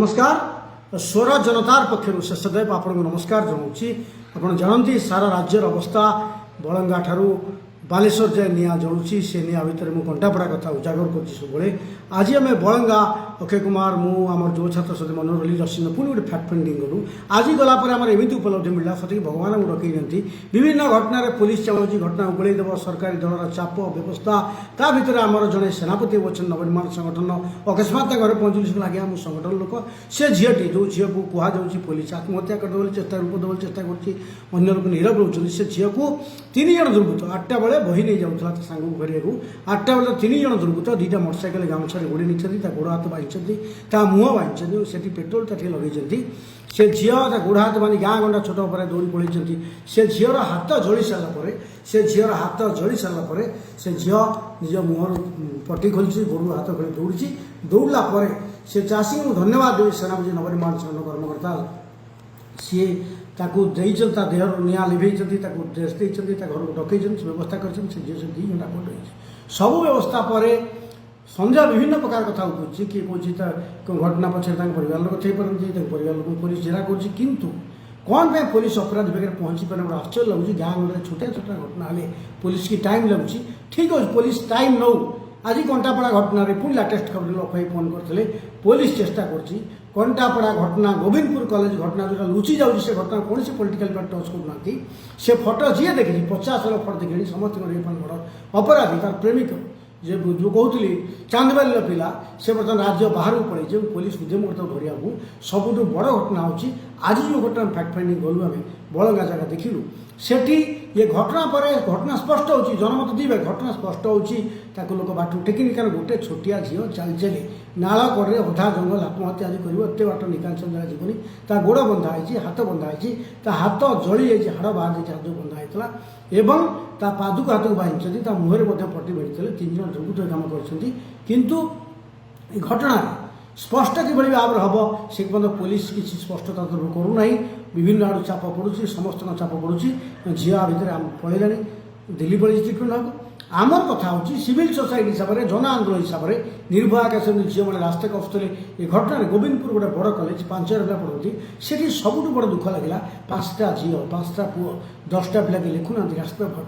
नमस्कार स्वरा जनतार पक्षर शेषदेव आपन को नमस्कार जनाऊँगी। आप जानते सारा राज्यर अवस्था बलंगा ठारू बालेश्वर जाए निआ जलुची से निआ भितर मुझे कंटापड़ा कथा उजागर कर सब आज आम बलंगा अक्षय कुमार मु आम जो छात्र सहित मनोरली रश्मि पुणी गोटे फैक्ट फाइंडिंग करूँ। आज गलापर आम एमती उपलब्धि मिला सति भगवान को डकई विभिन्न घटन पुलिस चलाऊँगी घटना गोलैदेव सरकारी दलर चाप व्यवस्था ता भर आमर जड़े सेनापति अच्छे नवनिर्माण संगठन अकस्मात घर पहुँचुली लगे आम संगठन लोक से झीटी जो झील को कहुच्छी पुलिस आत्महत्या करदे चेष्टा रूप चेष्टा कर लोक नीरव रोचे से झील को 3 जन दुर्बृत्त 8टा बेले बही नहीं जाऊला सांग को घर 8टा बेले 3 जन दुर्बृत्त 2टा मोटरसाइकेल गामछार गोड़ी नहीं गोड़ हाथ बांधी मुह बांधी से पेट्रोल टा लगे से झील गोड़ हाथ बांधी गाँ गंडा छोट पर दौड़ी पड़े से झीर हाथ जली सारापर से झीर हाथ जली सारापर से झील निज मुहर पटी खोली गोड़ हाथ खोली दौड़ी दौड़ला से चाषी को धन्यवाद देवी सेनापति नवनिर्माण संगठन कर्मकर्ता सी देहर निआ लिभे ड्रेस देते घर को डकई व्यवस्था कर 2 घंटा कोर्ट रही सब व्यवस्था पर संध्या विभिन्न प्रकार कथा उठुच्छी किए कौन घटना पछे परिवार लोक थी परिवार लोक पुलिस जेरा कर कौन पे पुलिस अपराध पाखे पहुँची पारे गोटे आश्चर्य लगुच गाँ गंडे छोटा छोटा घटना हेल्ले पुलिस की टाइम लगुच ठीक अच्छे पुलिस टाइम नौ आज कंटापड़ा घटना पुणी लाटेस्ट खबर अफआई फोन करते पुलिस चेष्टा कंटापड़ा घटना गोविंदपुर कॉलेज घटना जो लुचि जाऊँगी से घटना कौन से पॉलिटिकल पार्टी टच करना से फटो जी देखी 50 फटो देखी समस्त बड़ अपराधी तार प्रेमिक जे जो कहती चांदबाली पिला से बर्तमान राज्य बाहर को पड़े पुलिस उद्यम करता धरिया सबुठ बड़ घटना हो आज जो घटना फैक्ट फाइंडिंग गलु आम बलंगा जगह देखिलु सेठी ये घटना पर घटना स्पष्ट हो जनमत दीबे घटना स्पष्ट हो लोक बाट टेकिनी कारण गोटे छोटिया झील चली चली नाल करे अधा जंगल आत्महत्या आज कर एत बाट निकांचन जगह जीवनी ता गोड़ बंधा है हाथ बंधा है हाथ जली जाए हाड़ बाहर जाए हाथ बंधा होता एवं ता पादुक हाथ को बांधी मुहर पट्टी बेड़ी 3 जन दुर्बृत्त काम कर घटना स्पष्ट कि भाव हम से पुलिस किसी स्पष्टता करूना विभिन्न आड़ चाप पड़ू समस्त चाप पड़ू झील भितर पलैला दिल्ली पड़े ट्रिटमेंट हम आमर कथा हूँ सिविल सोसाइटी हिसाब से जन आंदोलन हिसाब से निर्भया आकाश झील मैंने रास्ता कफुले ये घटना गोविंदपुर गोटे बड़ कॉलेज 5 पिला पढ़ती से सबुठ बड़ दुख लगे 5टा झील 5टा पुओ 10टा पिला के लिखुना रास्ता भर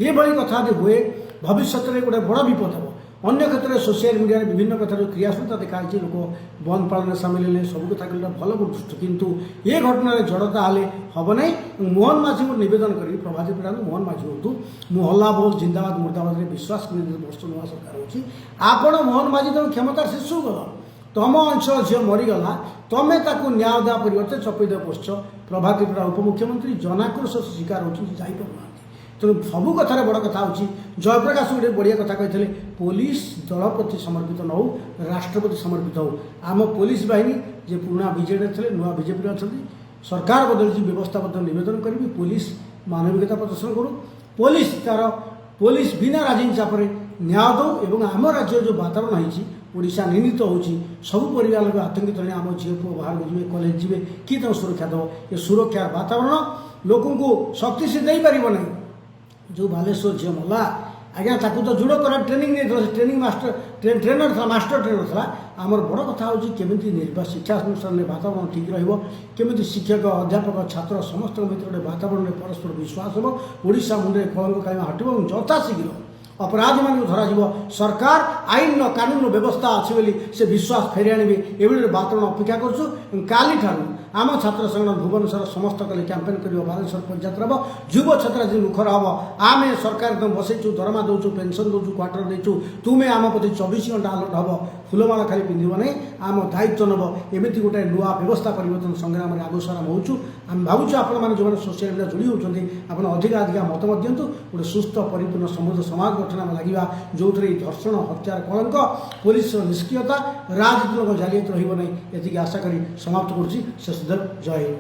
ये कथा हुए भविष्य में गोटे बड़ विपद हम अन्य क्षेत्र में सोशल मीडिया विभिन्न कथा जो क्रियाशीलता देखाई लोक बंद पालन सामिल है सब कथा भल दृष्टि किंतु ये घटना जड़ता हेल्ले हम ना मोहन माझी को नवेदन करी प्रभाती पीड़ा मोहन माझी हूँ मुहल्ला बोल जिंदाबाद मुर्दाबाद में विश्वास कर वर्ष नुआ सरकार होची आपण मोहन माझी तुम क्षमतार शिशु गल तुम अंचल झील मरीगला तुम न्याय देवा परिवर्ते चपेद बस प्रभाती पीड़ा उपमुख्यमंत्री जनाक्रोश शिकार होती जापना तेणु सबू कथार बड़ कथा हूँ जयप्रकाश गोटे बढ़िया कथा कहते पुलिस दल प्रति समर्पित न हो राष्ट्रपति समर्पित हो आम पुलिस बाहिनी जे पुराना बीजेडी थे नुआ बीजेपी अच्छा सरकार बदली व्यवस्था नवेदन करी पुलिस मानविकता प्रदर्शन करूँ पुलिस तार पुलिस बिना राजनीति चाप न्याय दो एवं आम राज्य जो वातावरण होशा निर्णीत हो सब परिवार लोग आतंकित होने आम झील पुओ बाहर को जी कॉलेज जी किए सुरक्षा दब ये सुरक्षा वातावरण लोक शक्ति से दे पार नहीं जो बालेश्वर झील मला आज्ञा ताकू तो जुड़ कर ट्रेनिंग नहीं ट्रेनिंग मास्टर ट्रेनर था मास्टर ट्रेनर था आमर बड़ कथा हूँ केमी शिक्षा अनुष्ठान में वातावरण ठीक रमी शिक्षक अध्यापक छात्र समस्त भितर गोटे वातावरण में परस्पर विश्वास हम ओडिशा मुंडे कलंक कायम हटो यथाशीघ्र अपराधी मान धर सरकार आईन कानून व्यवस्था अच्छी बोली से विश्वास फेरी आने एवं वातावरण अपेक्षा करी ठार आम छात्र संगठन भुवनेश्वर समस्त कले कैंपेन कर बालेश्वर पंचायत हम युव छात्र जी मुखर हम आम सरकार तुम बसईचु दरमा दौचु पेनसन दौचु क्वार्टर देचु तुम्हें आम प्रति 24 घंटा अलर्ट हम फुलमाला खाली पिंधब नहीं आम दायित्व नब एमती गोटे नुआ व्यवस्था परिवर्तन संग्राम में आगोसार होचु आम भावुँ आपण जो सोशल मीडिया जोड़ी होती आप अधिक मतामत दिंतु गोटे सुस्थ परिपूर्ण समृद्ध समाज गठन में लगे जो धर्षण हत्यार कलंक पुलिस निष्क्रियता राजनीतिक जालियाती रही नहीं ये आशा करी समाप्त कर जय हिंद।